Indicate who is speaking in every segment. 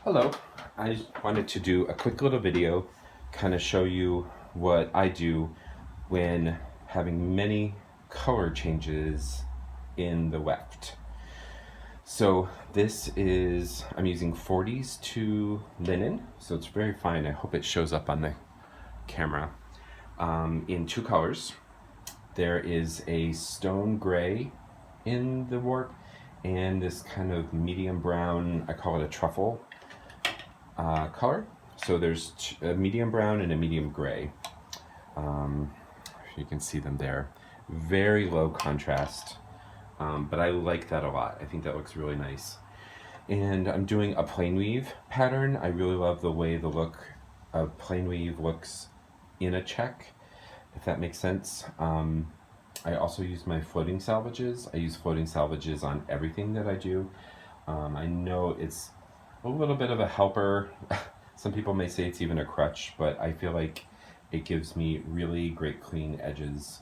Speaker 1: Hello, I wanted to do a quick little video, kind of show you what I do when having many color changes in the weft. So this is, I'm using 40s to linen, so it's very fine. I hope it shows up on the camera. In two colors. There is a stone gray in the warp and this kind of medium brown, I call it a truffle color. So there's a medium brown and a medium gray. You can see them there. Very low contrast, but I like that a lot. I think that looks really nice. And I'm doing a plain weave pattern. I really love the way the look of plain weave looks in a check, if that makes sense. I also use my floating salvages. I use floating salvages on everything that I do. I know it's a little bit of a helper. Some people may say it's even a crutch, but I feel like it gives me really great clean edges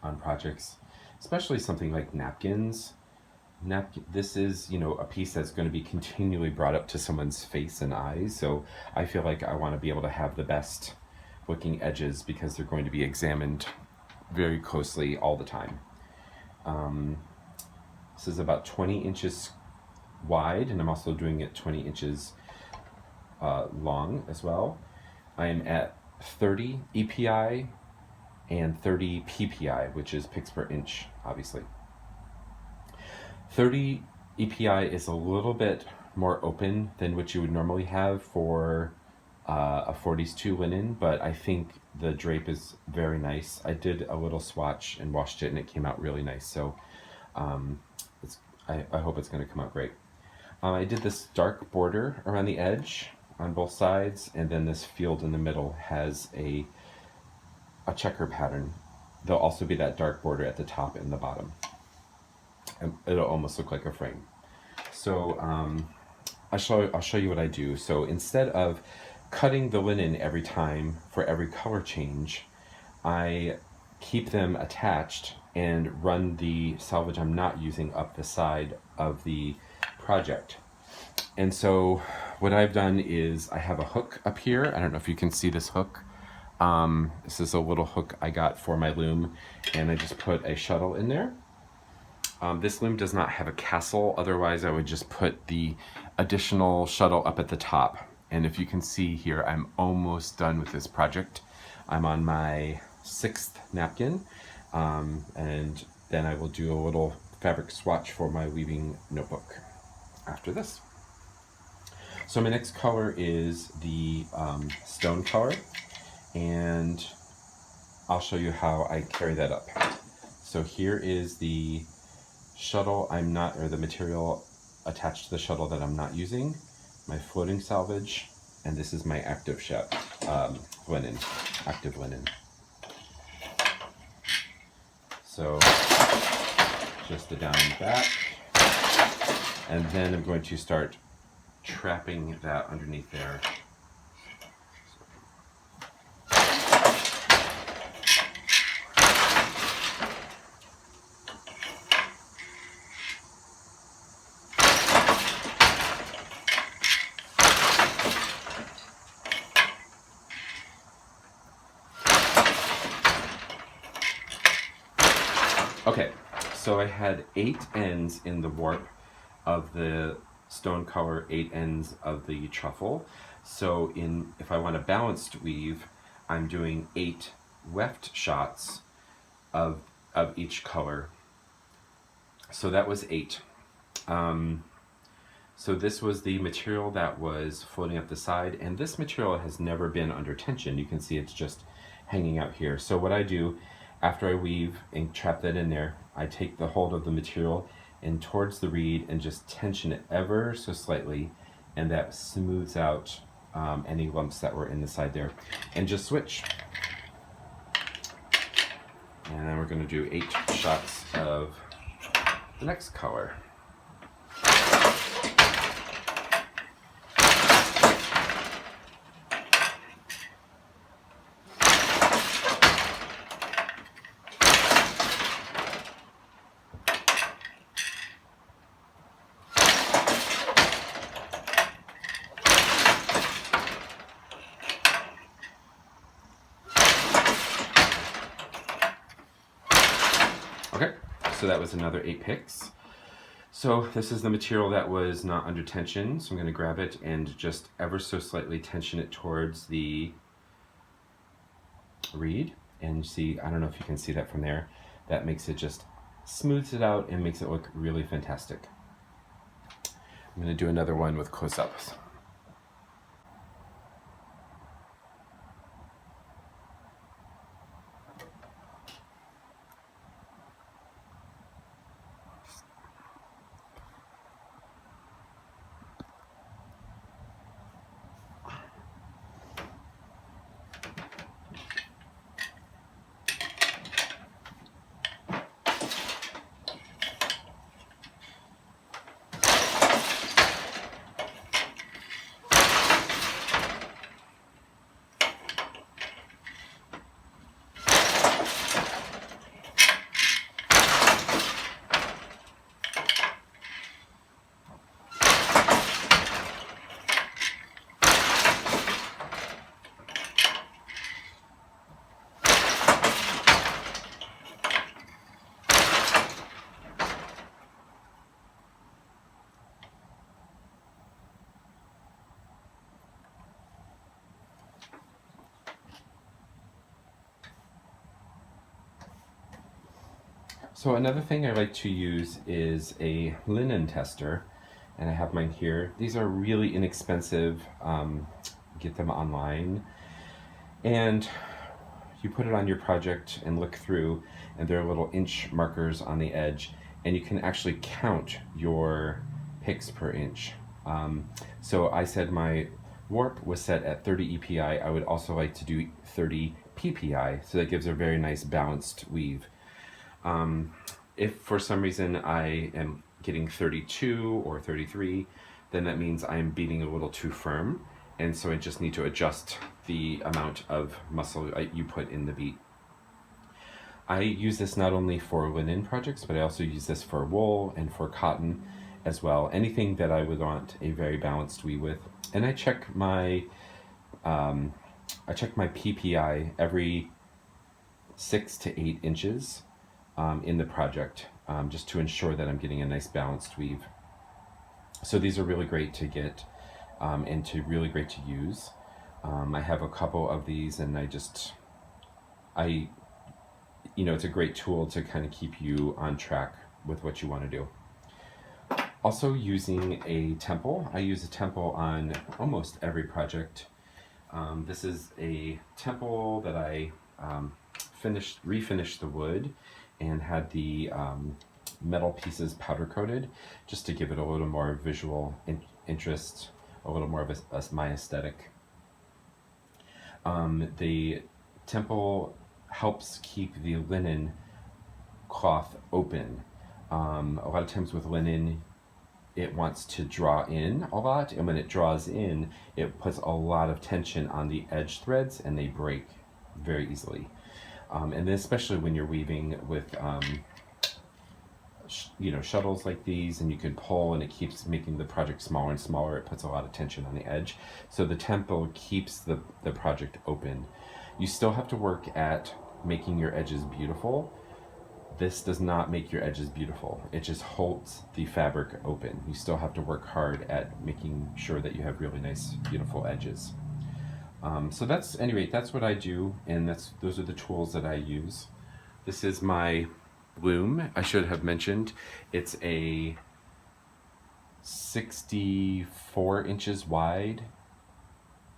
Speaker 1: on projects, especially something like napkins. This is, a piece that's going to be continually brought up to someone's face and eyes, so I feel like I want to be able to have the best looking edges because they're going to be examined very closely all the time. This is about 20 inches wide, and I'm also doing it 20 inches long as well. I am at 30 EPI and 30 PPI, which is picks per inch, obviously. 30 EPI is a little bit more open than what you would normally have for a 40s 2 linen, but I think the drape is very nice. I did a little swatch and washed it and it came out really nice, so I hope it's going to come out great. I did this dark border around the edge on both sides, and then this field in the middle has a checker pattern. There'll also be that dark border at the top and the bottom. And it'll almost look like a frame. So I'll show you what I do. So instead of cutting the linen every time for every color change, I keep them attached and run the salvage I'm not using up the side of the project. And so what I've done is I have a hook up here. I don't know if you can see this hook. This is a little hook I got for my loom, and I just put a shuttle in there. This loom does not have a castle, otherwise I would just put the additional shuttle up at the top. And if you can see here, I'm almost done with this project. I'm on my 6th napkin, and then I will do a little fabric swatch for my weaving notebook after this. So my next color is the stone color, and I'll show you how I carry that up. So here is the shuttle or the material attached to the shuttle that I'm not using, my floating salvage, and this is my active linen. So just the down and back, and then I'm going to start trapping that underneath there. Okay, so I had 8 ends in the warp of the stone color, 8 ends of the truffle. So if I want a balanced weave, I'm doing 8 weft shots of each color. So that was 8. So this was the material that was floating up the side, and this material has never been under tension. You can see it's just hanging out here. So what I do after I weave and trap that in there, I take the hold of the material and towards the reed and just tension it ever so slightly, and that smooths out any lumps that were in the side there. And just switch. And then we're going to do 8 shots of the next color. So that was another 8 picks. So this is the material that was not under tension, so I'm going to grab it and just ever so slightly tension it towards the reed. And you see, I don't know if you can see that from there, that makes it just smooths it out and makes it look really fantastic. I'm going to do another one with close-ups. So another thing I like to use is a linen tester, and I have mine here. These are really inexpensive. Get them online, and you put it on your project and look through, and there are little inch markers on the edge, and you can actually count your picks per inch. So I said my warp was set at 30 EPI. I would also like to do 30 PPI, so that gives a very nice balanced weave. If for some reason I am getting 32 or 33, then that means I'm beating a little too firm, and so I just need to adjust the amount of muscle you put in the beat. I use this not only for linen projects, but I also use this for wool and for cotton as well. Anything that I would want a very balanced weave with. And I check my PPI every 6 to 8 inches in the project, just to ensure that I'm getting a nice balanced weave. So these are really great to get and really great to use. I have a couple of these, and it's a great tool to kind of keep you on track with what you want to do. Also using a temple. I use a temple on almost every project. This is a temple that I refinished the wood and had the metal pieces powder coated just to give it a little more visual interest, a little more of my aesthetic. The temple helps keep the linen cloth open. A lot of times with linen, it wants to draw in a lot, and when it draws in, it puts a lot of tension on the edge threads, and they break very easily. And then especially when you're weaving with shuttles like these, and you can pull and it keeps making the project smaller and smaller, it puts a lot of tension on the edge. So the temple keeps the project open. You still have to work at making your edges beautiful. This does not make your edges beautiful. It just holds the fabric open. You still have to work hard at making sure that you have really nice, beautiful edges. So that's what I do, and those are the tools that I use. This is my Loom. I should have mentioned it's a 64 inches wide,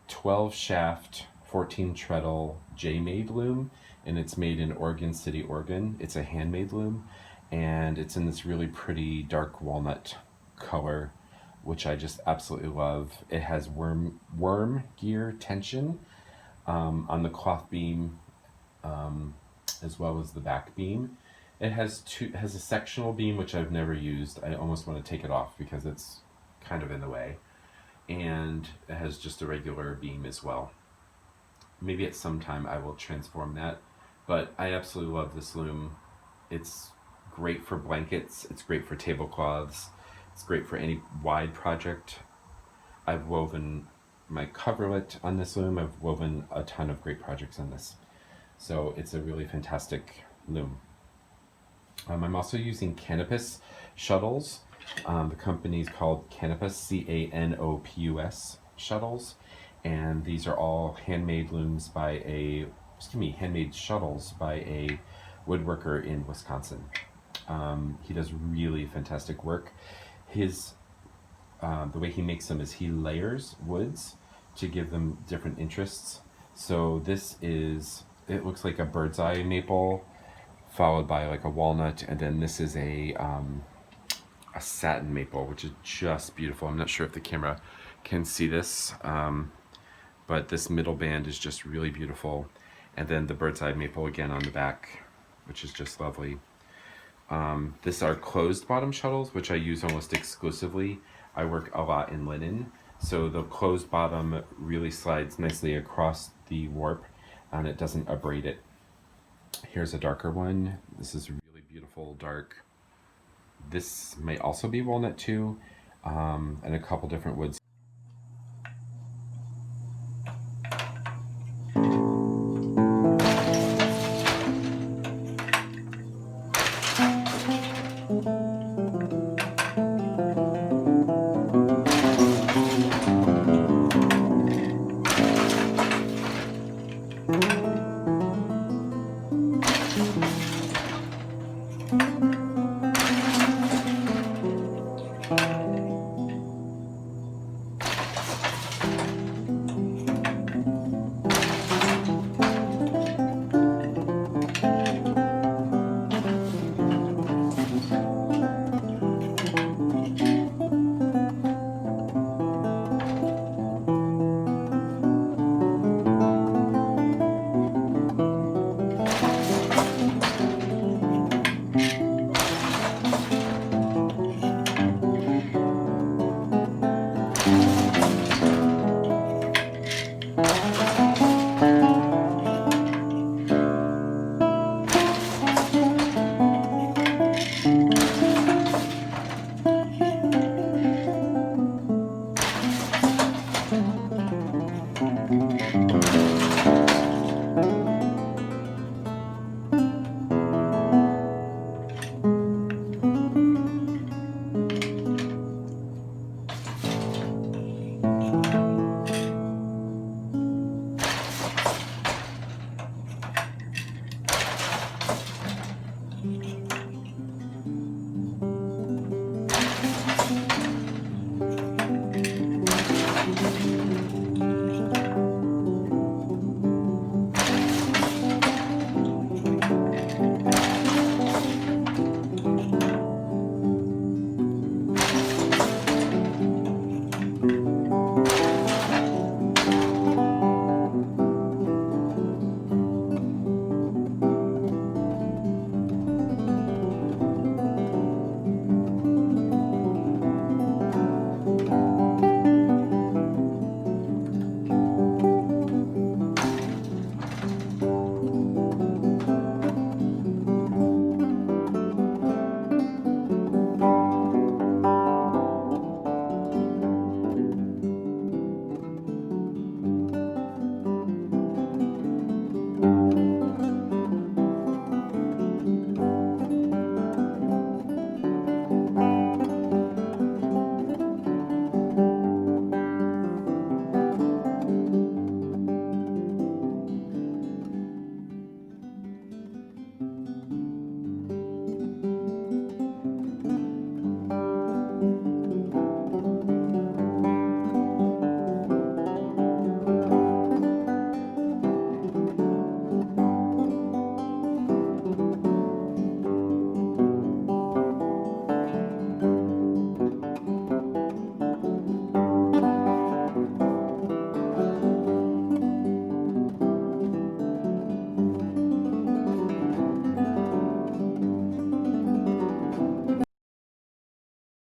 Speaker 1: 12 shaft, 14 treadle J-made loom, and it's made in Oregon City, Oregon. It's a handmade loom, and it's in this really pretty dark walnut color, which I just absolutely love. It has worm gear tension on the cloth beam as well as the back beam. It has a sectional beam, which I've never used. I almost want to take it off because it's kind of in the way. And it has just a regular beam as well. Maybe at some time I will transform that, but I absolutely love this loom. It's great for blankets, it's great for tablecloths, it's great for any wide project. I've woven my coverlet on this loom. I've woven a ton of great projects on this. So it's a really fantastic loom. I'm also using Canopus shuttles. The company is called Canopus, Canopus shuttles, and these are all handmade looms by handmade shuttles by a woodworker in Wisconsin. He does really fantastic work. His The way he makes them is he layers woods to give them different interests. So it looks like a bird's eye maple, followed by like a walnut, and then this is a satin maple, which is just beautiful. I'm not sure if the camera can see this, but this middle band is just really beautiful. And then the bird's eye maple again on the back, which is just lovely. This are closed bottom shuttles, which I use almost exclusively. I work a lot in linen, so the closed bottom really slides nicely across the warp and it doesn't abrade it. Here's a darker one. This is really beautiful dark. This may also be walnut too, and a couple different woods